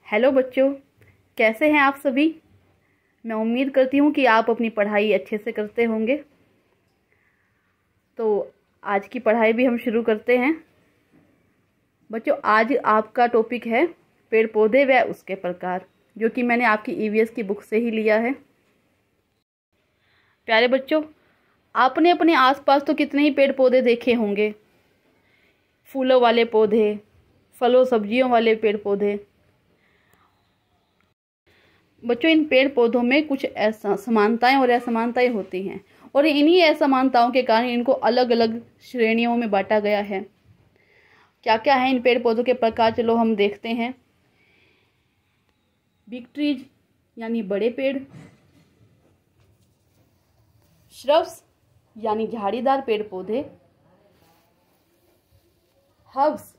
Hello बच्चों, कैसे हैं आप सभी। मैं उम्मीद करती हूँ कि आप अपनी पढ़ाई अच्छे से करते होंगे। तो आज की पढ़ाई भी हम शुरू करते हैं। बच्चों, आज आपका टॉपिक है पेड़ पौधे व उसके प्रकार, जो कि मैंने आपकी ईवीएस की बुक से ही लिया है। प्यारे बच्चों, आपने अपने आसपास तो कितने ही पेड़ पौधे देखे होंगे। फूलों वाले पौधे, फलों सब्जियों वाले पेड़ पौधे। बच्चों, इन पेड़ पौधों में कुछ समानताएं और असमानताएं होती हैं, और इन्हीं असमानताओं के कारण इनको अलग अलग श्रेणियों में बांटा गया है। क्या क्या है इन पेड़ पौधों के प्रकार, चलो हम देखते हैं। बिग ट्रीज यानी बड़े पेड़, श्रब्स यानी झाड़ीदार पेड़ पौधे, हर्ब्स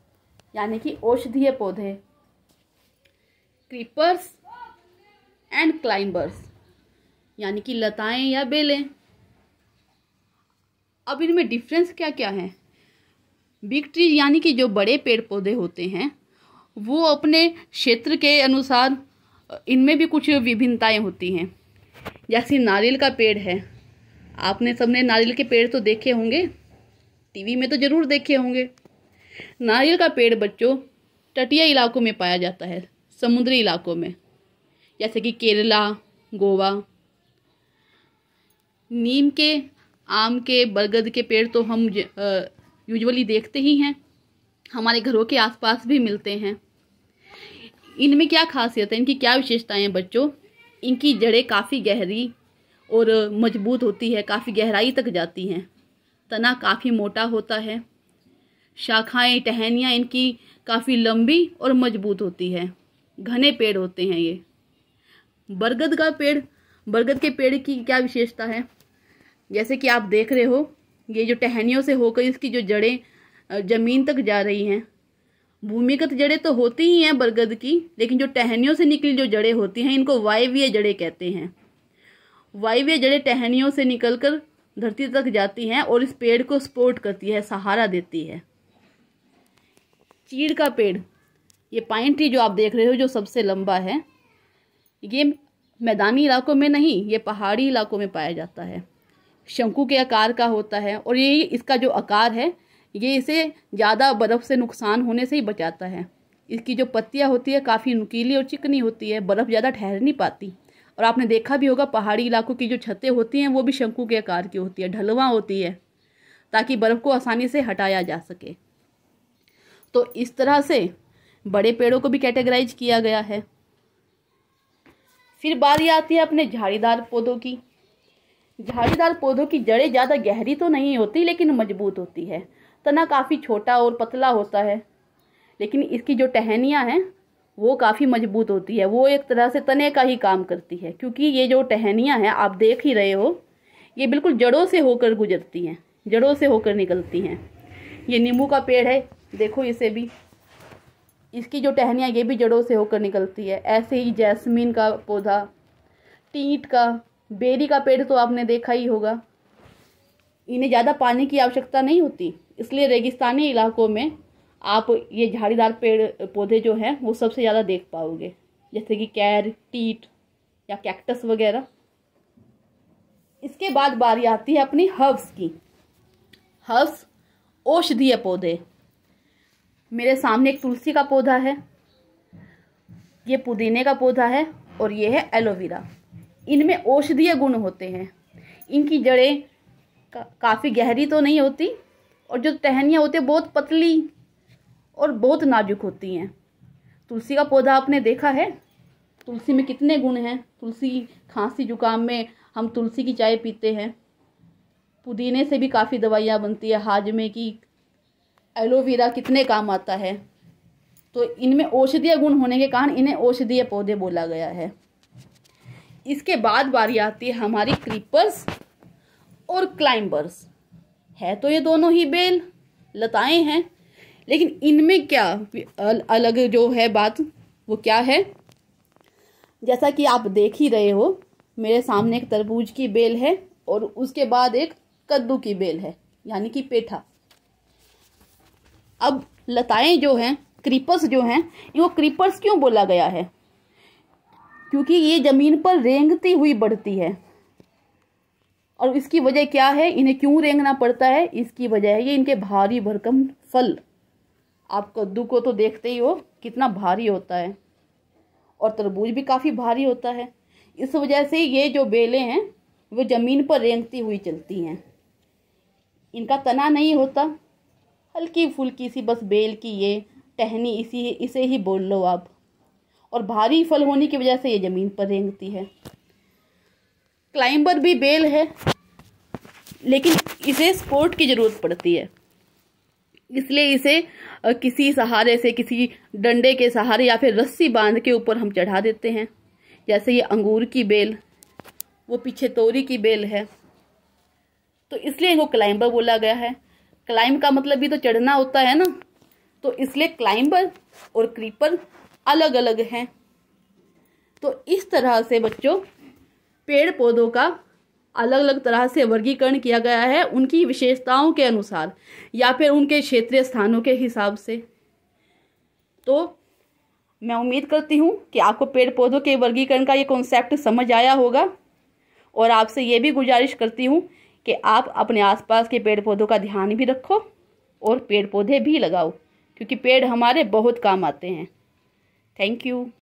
यानी कि औषधीय पौधे, क्रीपर्स एंड क्लाइंबर्स यानी कि लताएं या बेलें। अब इनमें डिफरेंस क्या क्या है। बिग ट्री यानी कि जो बड़े पेड़ पौधे होते हैं वो अपने क्षेत्र के अनुसार इनमें भी कुछ विभिन्नताएं होती हैं। जैसे नारियल का पेड़ है, आपने सबने नारियल के पेड़ तो देखे होंगे, टीवी में तो जरूर देखे होंगे। नारियल का पेड़ बच्चों तटीय इलाकों में पाया जाता है, समुद्री इलाकों में, जैसे कि केरला, गोवा। नीम के, आम के, बरगद के पेड़ तो हम यूजुअली देखते ही हैं, हमारे घरों के आसपास भी मिलते हैं। इनमें क्या खासियत है, इनकी क्या विशेषताएं हैं बच्चों। इनकी जड़ें काफ़ी गहरी और मजबूत होती है, काफ़ी गहराई तक जाती हैं। तना काफ़ी मोटा होता है। शाखाएं, टहनियाँ इनकी काफ़ी लंबी और मजबूत होती है। घने पेड़ होते हैं ये। बरगद का पेड़, बरगद के पेड़ की क्या विशेषता है, जैसे कि आप देख रहे हो, ये जो टहनियों से होकर इसकी जो जड़ें जमीन तक जा रही हैं। भूमिगत जड़ें तो होती ही हैं बरगद की, लेकिन जो टहनियों से निकली जो जड़ें होती हैं इनको वायवीय जड़ें कहते हैं। वायवीय जड़ें टहनियों से निकलकर धरती तक जाती हैं और इस पेड़ को सपोर्ट करती है, सहारा देती है। चीड़ का पेड़, ये पाइन ट्री जो आप देख रहे हो, जो सबसे लंबा है, ये मैदानी इलाकों में नहीं, ये पहाड़ी इलाकों में पाया जाता है। शंकु के आकार का होता है, और ये इसका जो आकार है ये इसे ज़्यादा बर्फ़ से नुकसान होने से ही बचाता है। इसकी जो पत्तियां होती है काफ़ी नुकीली और चिकनी होती है, बर्फ़ ज़्यादा ठहर नहीं पाती। और आपने देखा भी होगा पहाड़ी इलाकों की जो छतें होती हैं वो भी शंकु के आकार की होती है, ढलवां होती है, ताकि बर्फ़ को आसानी से हटाया जा सके। तो इस तरह से बड़े पेड़ों को भी कैटेगराइज किया गया है। फिर बारी आती है अपने झाड़ीदार पौधों की। झाड़ीदार पौधों की जड़ें ज़्यादा गहरी तो नहीं होती, लेकिन मजबूत होती है। तना काफ़ी छोटा और पतला होता है, लेकिन इसकी जो टहनियाँ हैं वो काफ़ी मजबूत होती है। वो एक तरह से तने का ही काम करती है, क्योंकि ये जो टहनियाँ हैं आप देख ही रहे हो, ये बिल्कुल जड़ों से होकर गुजरती हैं, जड़ों से होकर निकलती हैं। ये नींबू का पेड़ है, देखो इसे भी, इसकी जो टहनियाँ ये भी जड़ों से होकर निकलती है। ऐसे ही जैस्मीन का पौधा, टीट का, बेरी का पेड़ तो आपने देखा ही होगा। इन्हें ज़्यादा पानी की आवश्यकता नहीं होती, इसलिए रेगिस्तानी इलाकों में आप ये झाड़ीदार पेड़ पौधे जो हैं वो सबसे ज़्यादा देख पाओगे, जैसे कि कैर, टीट या कैक्टस वगैरह। इसके बाद बारी आती है अपनी हर्ब्स की। हर्ब्स औषधीय पौधे। मेरे सामने एक तुलसी का पौधा है, ये पुदीने का पौधा है, और ये है एलोवेरा। इनमें औषधीय गुण होते हैं। इनकी जड़ें काफ़ी गहरी तो नहीं होती, और जो टहनियाँ होती हैं बहुत पतली और बहुत नाजुक होती हैं। तुलसी का पौधा आपने देखा है, तुलसी में कितने गुण हैं। तुलसी, खांसी जुकाम में हम तुलसी की चाय पीते हैं। पुदीने से भी काफ़ी दवाइयाँ बनती है, हाजमे की। एलोवेरा कितने काम आता है। तो इनमें औषधीय गुण होने के कारण इन्हें औषधीय पौधे बोला गया है। इसके बाद बारी आती है हमारी क्रीपर्स और क्लाइंबर्स। है तो ये दोनों ही बेल, लताएं हैं, लेकिन इनमें क्या अलग जो है बात, वो क्या है। जैसा कि आप देख ही रहे हो, मेरे सामने एक तरबूज की बेल है और उसके बाद एक कद्दू की बेल है, यानी कि पेठा। अब लताएं जो हैं, क्रीपर्स जो हैं, इनको क्रीपर्स क्यों बोला गया है, क्योंकि ये ज़मीन पर रेंगती हुई बढ़ती है। और इसकी वजह क्या है, इन्हें क्यों रेंगना पड़ता है? इसकी वजह है ये इनके भारी भरकम फल। आप कद्दू को तो देखते ही हो कितना भारी होता है, और तरबूज भी काफ़ी भारी होता है। इस वजह से ये जो बेलें हैं वो ज़मीन पर रेंगती हुई चलती हैं। इनका तना नहीं होता, हल्की फुल्की सी बस बेल की ये टहनी, इसे ही बोल लो आप। और भारी फल होने की वजह से ये ज़मीन पर रेंगती है। क्लाइंबर भी बेल है, लेकिन इसे सपोर्ट की ज़रूरत पड़ती है, इसलिए इसे किसी सहारे से, किसी डंडे के सहारे या फिर रस्सी बांध के ऊपर हम चढ़ा देते हैं। जैसे ये अंगूर की बेल, वो पीछे तोरी की बेल है, तो इसलिए इनको क्लाइंबर बोला गया है। क्लाइंब का मतलब भी तो चढ़ना होता है ना, तो इसलिए क्लाइंबर और क्रीपर अलग अलग हैं। तो इस तरह से बच्चों पेड़ पौधों का अलग अलग तरह से वर्गीकरण किया गया है, उनकी विशेषताओं के अनुसार या फिर उनके क्षेत्रीय स्थानों के हिसाब से। तो मैं उम्मीद करती हूँ कि आपको पेड़ पौधों के वर्गीकरण का ये कॉन्सेप्ट समझ आया होगा। और आपसे ये भी गुजारिश करती हूँ कि आप अपने आसपास के पेड़ पौधों का ध्यान भी रखो और पेड़ पौधे भी लगाओ, क्योंकि पेड़ हमारे बहुत काम आते हैं। Thank you.